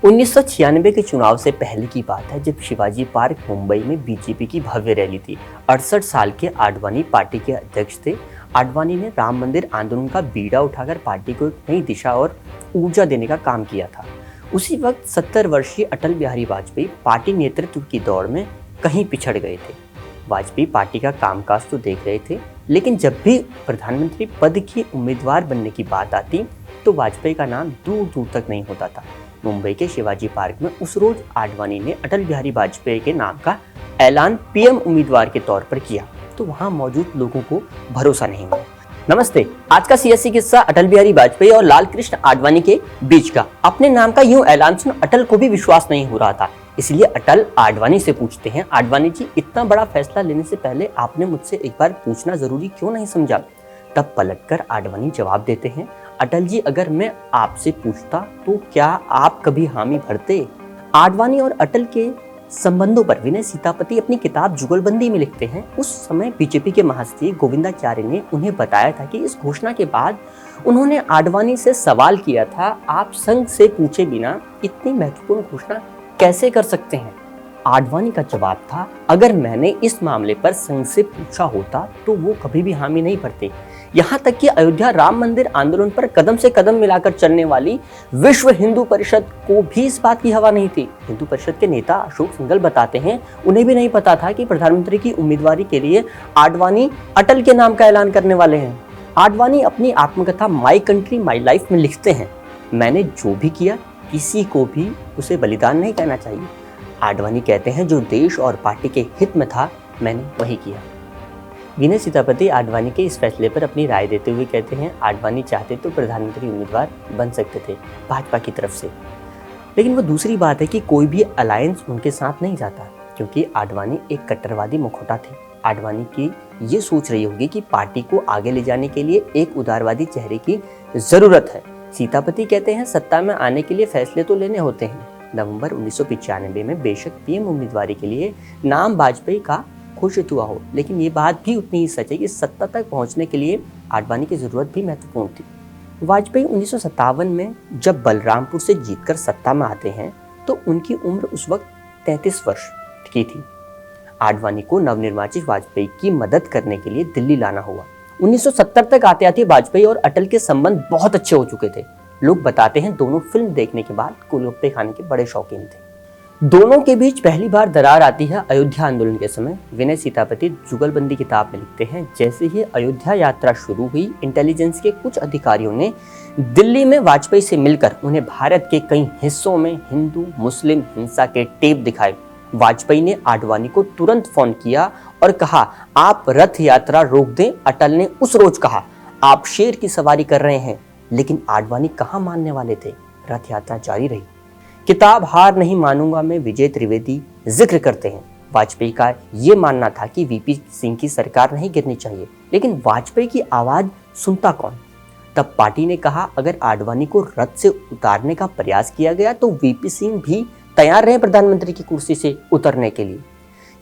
1996 के चुनाव से पहले की बात है, जब शिवाजी पार्क मुंबई में बीजेपी की भव्य रैली थी। 68 साल के आडवाणी पार्टी के अध्यक्ष थे। आडवाणी ने राम मंदिर आंदोलन का बीड़ा उठाकर पार्टी को एक नई दिशा और ऊर्जा देने का काम किया था। उसी वक्त 70 वर्षीय अटल बिहारी वाजपेयी पार्टी नेतृत्व की दौड़ में कहीं पिछड़ गए थे। वाजपेयी पार्टी का कामकाज तो देख रहे थे, लेकिन जब भी प्रधानमंत्री पद के उम्मीदवार बनने की बात आती तो वाजपेयी का नाम दूर दूर तक नहीं होता था। मुंबई के शिवाजी पार्क में उस रोज आडवाणी ने अटल बिहारी वाजपेयी के नाम का ऐलान पीएम उम्मीदवार के तौर पर किया तो वहां मौजूद लोगों को भरोसा नहीं हुआ। नमस्ते, आज का सियासी किस्सा अटल बिहारी वाजपेयी और लाल कृष्ण आडवाणी के बीच का। अपने नाम का यूं ऐलान सुन अटल को भी विश्वास नहीं हो रहा था, इसलिए अटल आडवाणी से पूछते हैं, आडवाणी जी, इतना बड़ा फैसला लेने से पहले आपने मुझसे एक बार पूछना जरूरी क्यों नहीं समझा? तब पलटकर आडवाणी जवाब देते हैं, अटल जी, अगर मैं आपसे पूछता तो क्या आप कभी हामी भरते? आडवाणी और अटल के संबंधों पर विनय सीतापति अपनी किताब जुगलबंदी में लिखते हैं, उस समय बीजेपी के महासचिव गोविंदाचार्य ने उन्हें बताया था कि इस घोषणा के बाद उन्होंने आडवाणी से सवाल किया था, आप संघ से पूछे बिना इतनी महत्वपूर्ण घोषणा कैसे कर सकते हैं? आडवाणी का जवाब था, अगर मैंने इस मामले पर संघ से पूछा होता तो वो कभी भी हामी नहीं भरते। यहाँ तक कि अयोध्या राम मंदिर आंदोलन पर कदम से कदम मिलाकर चलने वाली विश्व हिंदू परिषद को भी इस बात की हवा नहीं थी। हिंदू परिषद के नेता अशोक सिंघल बताते हैं, उन्हें भी नहीं पता था कि प्रधानमंत्री की उम्मीदवारी के लिए आडवाणी अटल के नाम का ऐलान करने वाले हैं। आडवाणी अपनी आत्मकथा माई कंट्री माई लाइफ में लिखते हैं, मैंने जो भी किया किसी को भी उसे बलिदान नहीं कहना चाहिए। आडवाणी कहते हैं, जो देश और पार्टी के हित में था मैंने वही किया। विनय सीतापति आडवाणी के इस फैसले पर अपनी राय देते हुए कहते हैं, आडवाणी चाहते तो प्रधानमंत्री उम्मीदवार बन सकते थे भाजपा की तरफ से, लेकिन वो दूसरी बात है कि कोई भी अलायंस उनके साथ नहीं जाता, क्योंकि आडवाणी एक कट्टरवादी मुखौटा थे। आडवाणी की ये सोच रही होगी कि पार्टी को आगे ले जाने के लिए एक उदारवादी चेहरे की जरूरत है। सीतापति कहते हैं, सत्ता में आने के लिए फैसले तो लेने होते हैं। नवंबर 1995 में बेशक पीएम उम्मीदवारी के लिए नाम वाजपेयी का घोषित हुआ हो, लेकिन ये बात भी उतनी ही सच है कि सत्ता तक पहुंचने के लिए आडवाणी की जरूरत भी महत्वपूर्ण थी। वाजपेयी 1957 में जब बलरामपुर से जीतकर सत्ता में आते हैं तो उनकी उम्र उस वक्त 33 वर्ष की थी। आडवाणी को नवनिर्वाचित वाजपेयी की मदद करने के लिए दिल्ली लाना हुआ। 1970 तक आते आते वाजपेयी और अटल के संबंध बहुत अच्छे हो चुके थे। लोग बताते हैं, दोनों फिल्म देखने के बाद गोलगप्पे खाने के बड़े शौकीन थे। दोनों के बीच पहली बार दरार आती है अयोध्या आंदोलन के समय। विनय सीतापति जुगलबंदी किताब में लिखते हैं, जैसे ही अयोध्या यात्रा शुरू हुई, इंटेलिजेंस के कुछ अधिकारियों ने दिल्ली में वाजपेयी से मिलकर उन्हें भारत के कई हिस्सों में हिंदू मुस्लिम हिंसा के टेप दिखाए। वाजपेयी ने आडवाणी को तुरंत फोन किया और कहा, आप रथ यात्रा रोक दें। अटल ने उस रोज कहा, आप शेर की सवारी कर रहे हैं, लेकिन आडवाणी कहाँ मानने वाले थे। रथ यात्रा जारी रही। किताब हार नहीं मानूंगा में विजय त्रिवेदी जिक्र करते हैं, वाजपेयी का ये मानना था कि वीपी सिंह की सरकार नहीं गिरनी चाहिए, लेकिन वाजपेयी की आवाज सुनता कौन? तब पार्टी ने कहा, अगर आडवाणी को रथ से उतारने का प्रयास किया गया तो वीपी सिंह भी तैयार रहे प्रधानमंत्री की कुर्सी से उतरने के लिए।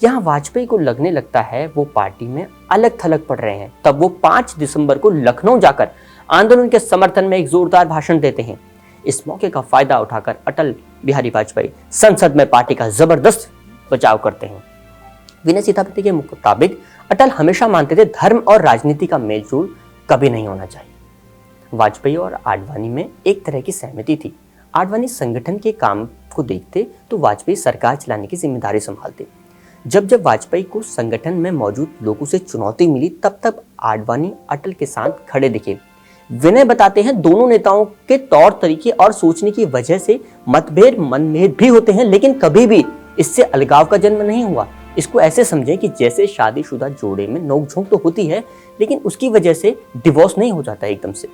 यहाँ वाजपेयी को लगने लगता है वो पार्टी में अलग थलग पड़ रहे हैं। तब वो 5 दिसंबर को लखनऊ जाकर आंदोलन के समर्थन में एक जोरदार भाषण देते हैं। इस मौके का फायदा उठाकर अटल बिहारी वाजपेयी संसद में पार्टी का जबरदस्त बचाव करते हैं। विनय सीतापति के मुताबिक अटल हमेशा मानते थे, धर्म और राजनीति का मेलजोल कभी नहीं होना चाहिए। वाजपेयी और आडवाणी में एक तरह की सहमति थी। आडवाणी संगठन के काम को देखते तो वाजपेयी सरकार चलाने की जिम्मेदारी संभालते। जब वाजपेयी को संगठन में मौजूद लोगों से चुनौती मिली, तब आडवाणी अटल के साथ खड़े दिखे। विनय बताते हैं, दोनों नेताओं के तौर तरीके और सोचने की वजह से मनभेद भी होते हैं, लेकिन कभी भी इससे अलगाव का जन्म नहीं हुआ। इसको ऐसे समझें कि जैसे शादीशुदा जोड़े में नोकझोंक तो होती है, लेकिन उसकी वजह से डिवोर्स नहीं हो जाता एकदम से।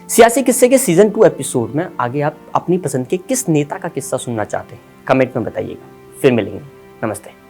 सियासी किस्से के सीजन 2 एपिसोड में आगे आप अपनी पसंद के किस नेता का किस्सा सुनना चाहते हैं, कमेंट में बताइएगा। फिर मिलेंगे। नमस्ते।